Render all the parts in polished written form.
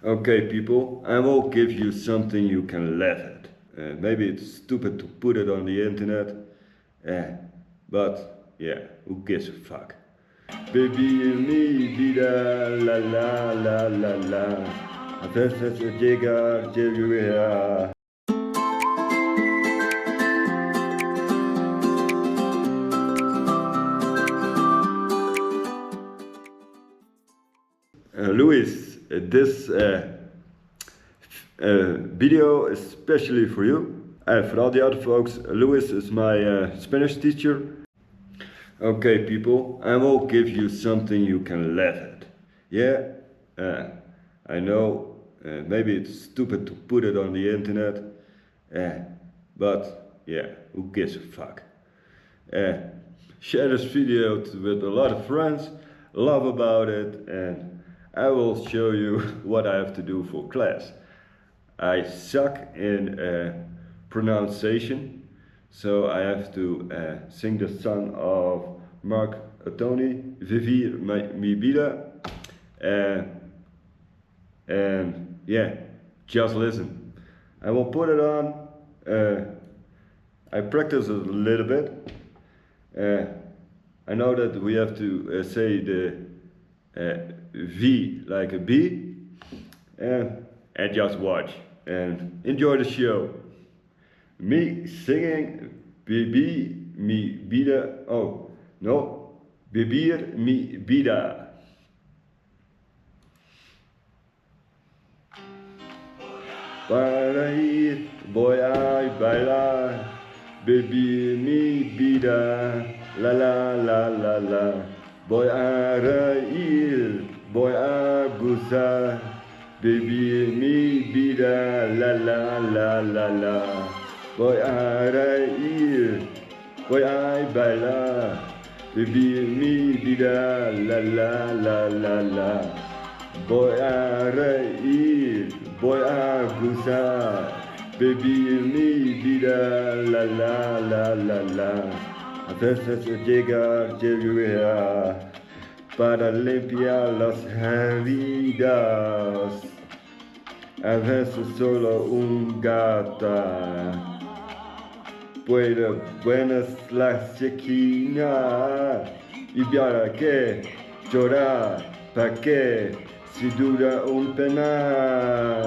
Okay, people, I will give you something you can laugh at. Maybe it's stupid to put it on the internet, but yeah, who gives a fuck? Vivir mi vida, la la la la la. A veces llega, llega. Luis, this video is especially for you. For all the other folks, Luis is my Spanish teacher. Okay, people, I will give you something you can laugh at. Yeah, I know, maybe it's stupid to put it on the internet, but yeah, who gives a fuck? Share this video with a lot of friends, laugh about it, and I will show you what I have to do for class. I suck in pronunciation, so I have to sing the song of Marc Anthony, Vivir Mi Vida, and yeah, just listen. I will put it on. I practice a little bit. I know that we have to say the V like a B, and just watch and enjoy the show. Me singing Vivir Mi Vida. Oh no, Vivir Mi Vida. Para ir voy a bailar, vivir mi vida, la la la la la. Voy a reír, voy a gozar, vivir mi vida, la la la la la. Voy a reír, voy a bailar, vivir mi vida, la la la la la. Voy a reír, voy a gozar, vivir mi vida, la la la la la. A veces llega, llega para limpiar las heridas. A veces solo un gata puede buenas la sequina. Y para qué llorar, para qué si dura un pena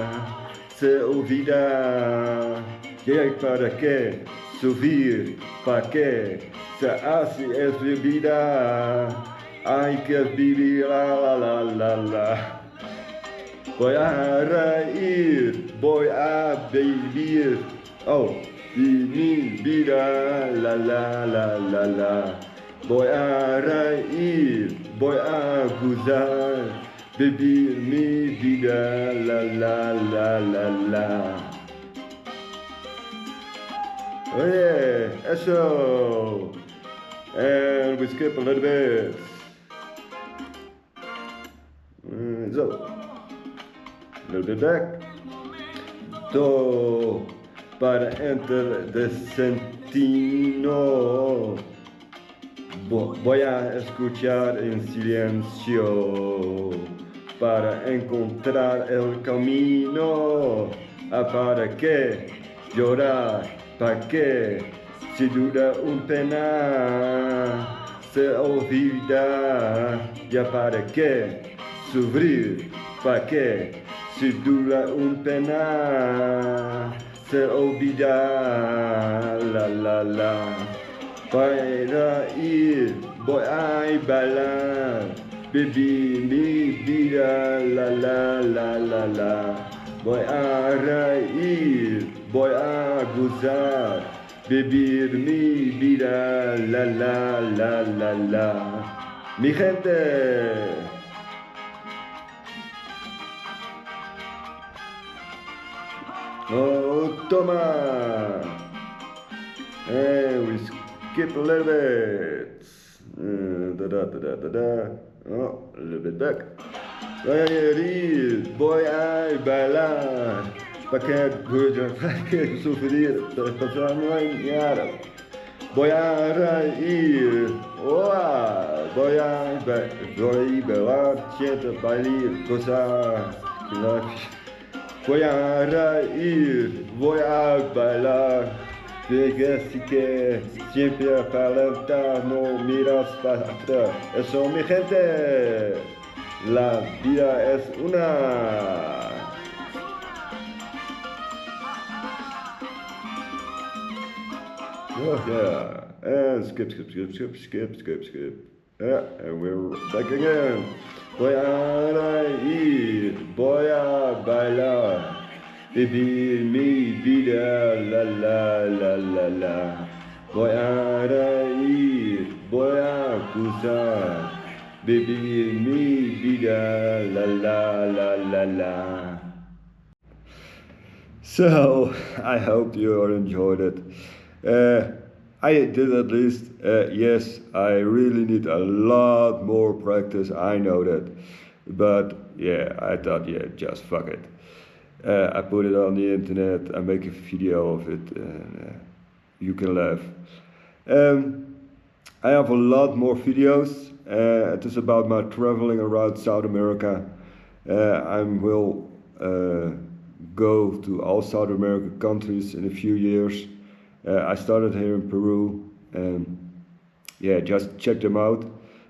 se olvida. Y para qué subir, para qué se así es mi vida. Hay que vivir la la la la. Voy a reír, voy a vivir, oh, mi vida, la la la la la. Voy a reír, voy a gozar, vivir mi vida, la la la la la. Oye, eso. And we skip a little bit. So. A little bit back. Do para enter the sentino. Voy a escuchar en silencio para encontrar el camino. ¿Para qué llorar? ¿Para qué? Si dura un pena se olvida. ¿Ya para qué? Sufrir. ¿Para qué? Si dura un pena se olvida, la la la. Para ir voy a bailar, vivir mi vida, la la la la la. Voy a reír, voy a gozar, vivir mi vida, la la la la la. Mi gente. Oh, toma! And we skip a little bit. Da da da da da da. Oh, a little bit back. Voy a ir, voy a bailar. ¿Para qué sufrir? Pasar mañana. Voy a reír. Oh, voy a bailar, siento bailar, gozar. Voy a reír, voy a bailar. Así que siempre aparentar, no miras para atrás. Eso, mi gente, la vida es una. Oh yeah, and skip. Yeah, and we're back again. Voy a reír, voy a bailar. Vivir mi vida, la la la la la. Voy a reír, voy a gozar. Vivir mi vida, la la la la la. So, I hope you enjoyed it. I did at least. Yes, I really need a lot more practice, I know that. But yeah, I thought, yeah, just fuck it. I put it on the internet, I make a video of it, and you can laugh. I have a lot more videos. It is about my traveling around South America. I will go to all South American countries in a few years. I started here in Peru, and yeah, just check them out.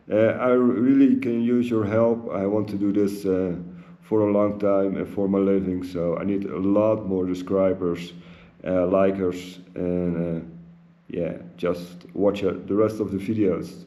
I really can use your help. I want to do this for a long time and for my living, so I need a lot more subscribers, likers, and yeah, just watch the rest of the videos.